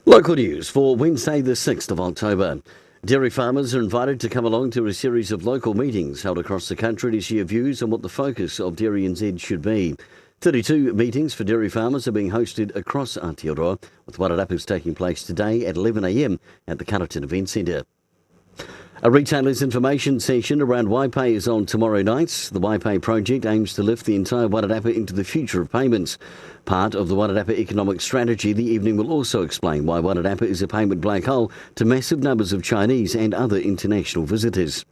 Local news for Wednesday the 6th of October. Dairy farmers are invited to come along to a series of local meetings held across the country to share views on what the focus of Dairy NZ should be. 32 meetings for dairy farmers are being hosted across Aotearoa, with Wairarapas taking place today at 11am at the Carterton Event Centre. A retailer's information session around Waipay is on tomorrow night. The Waipay project aims to lift the entire Wairarapa into the future of payments. Part of the Wairarapa economic strategy, the evening will also explain why Wairarapa is a payment black hole to massive numbers of Chinese and other international visitors.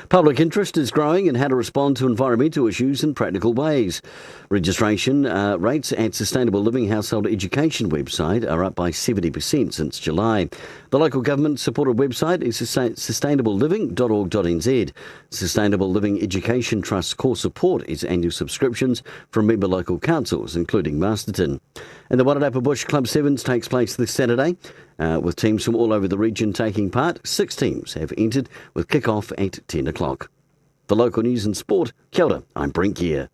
Public interest is growing in how to respond to environmental issues in practical ways. Registration rates at Sustainable Living Household Education website are up by 70% since July. The local government-supported website is sustainableliving.org.nz. Sustainable Living Education Trust's core support is annual subscriptions from member local councils, including Masterton. And the Wairarapa Bush Club Sevens takes place this Saturday, with teams from all over the region taking part. 6 teams have entered, with kick-off at 10 o'clock. For local news and sport, kia ora, I'm Brent Gare.